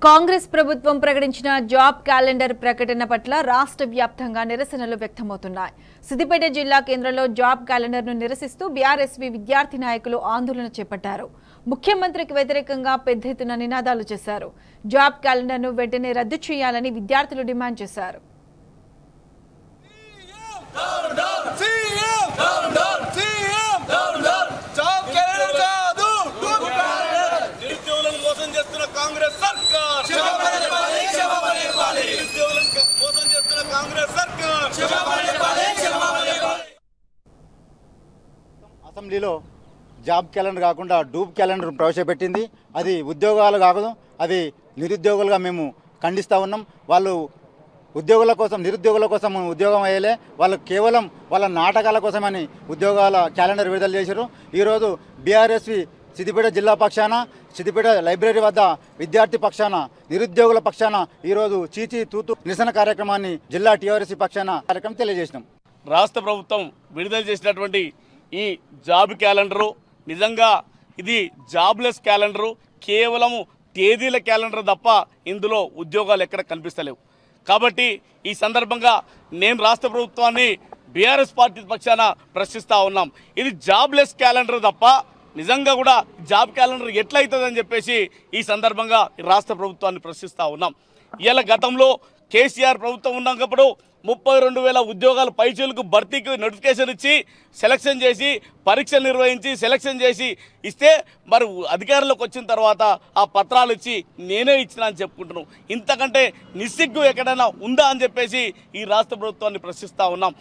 కాంగ్రెస్ ప్రభుత్వం ప్రకటించిన job calendar ప్రకటన పట్ల రాష్ట్ర వ్యాప్తంగా నిరసనలు వ్యక్తమవుతున్నాయి. సిద్దిపేట జిల్లా కేంద్రంలో జాబ్ క్యాలెండర్ను నిరసిస్తూ బీఆర్ఎస్వి విద్యార్థి నాయకులు ఆందోళన చేపట్టారు. ముఖ్యమంత్రికి వ్యతిరేకంగా పెద్ద ఎత్తున నినాదాలు చేశారు. జాబ్ క్యాలెండర్ను వెంటనే రద్దు చేయాలని విద్యార్థులు డిమాండ్ చేశారు. అసెంబ్లీలో జాబ్ క్యాలెండర్ కాకుండా డూబ్ క్యాలెండర్ ప్రవేశపెట్టింది. అది ఉద్యోగాలు కాదు, అది నిరుద్యోగులుగా మేము ఖండిస్తూ ఉన్నాం. వాళ్ళు ఉద్యోగుల కోసం, నిరుద్యోగుల కోసం ఉద్యోగం అయ్యలే, వాళ్ళు కేవలం వాళ్ళ నాటకాల కోసమని ఉద్యోగాల క్యాలెండర్ విడుదల చేశారు. ఈరోజు బీఆర్ఎస్వి సిద్దిపేట జిల్లా పక్షాన, సిద్దిపేట లైబ్రరీ వద్ద విద్యార్థి పక్షాన, నిరుద్యోగుల పక్షాన ఈరోజు చీచీ తూతు నిరసన కార్యక్రమాన్ని జిల్లా టీఆర్ఎస్ పక్షాన కార్యక్రమం తెలియజేసినాం. రాష్ట్ర ప్రభుత్వం విడుదల చేసినటువంటి ఈ జాబ్ క్యాలెండరు నిజంగా ఇది జాబ్లెస్ క్యాలెండరు, కేవలము తేదీల క్యాలెండర్ తప్ప ఇందులో ఉద్యోగాలు ఎక్కడ కనిపిస్తలేవు. కాబట్టి ఈ సందర్భంగా నేను రాష్ట్ర ప్రభుత్వాన్ని బీఆర్ఎస్ పార్టీ పక్షాన ప్రశ్నిస్తూ ఉన్నాం. ఇది జాబ్లెస్ క్యాలెండర్ తప్ప నిజంగా కూడా జాబ్ క్యాలెండర్ ఎట్లయితుందని చెప్పేసి ఈ సందర్భంగా రాష్ట్ర ప్రభుత్వాన్ని ప్రశ్నిస్తూ ఉన్నాం. ఇలా గతంలో కేసీఆర్ ప్రభుత్వం ఉన్నప్పుడు 32,000 ఉద్యోగాలు పైచీలకు భర్తీకి నోటిఫికేషన్ ఇచ్చి సెలక్షన్ చేసి పరీక్షలు నిర్వహించి సెలక్షన్ చేసి ఇస్తే మరి అధికారంలోకి వచ్చిన తర్వాత ఆ పత్రాలు ఇచ్చి నేనే ఇచ్చిన అని చెప్పుకుంటున్నాను. ఇంతకంటే నిస్సిగ్గు ఎక్కడైనా ఉందా అని చెప్పేసి ఈ రాష్ట్ర ప్రభుత్వాన్ని ప్రశ్నిస్తూ ఉన్నాం.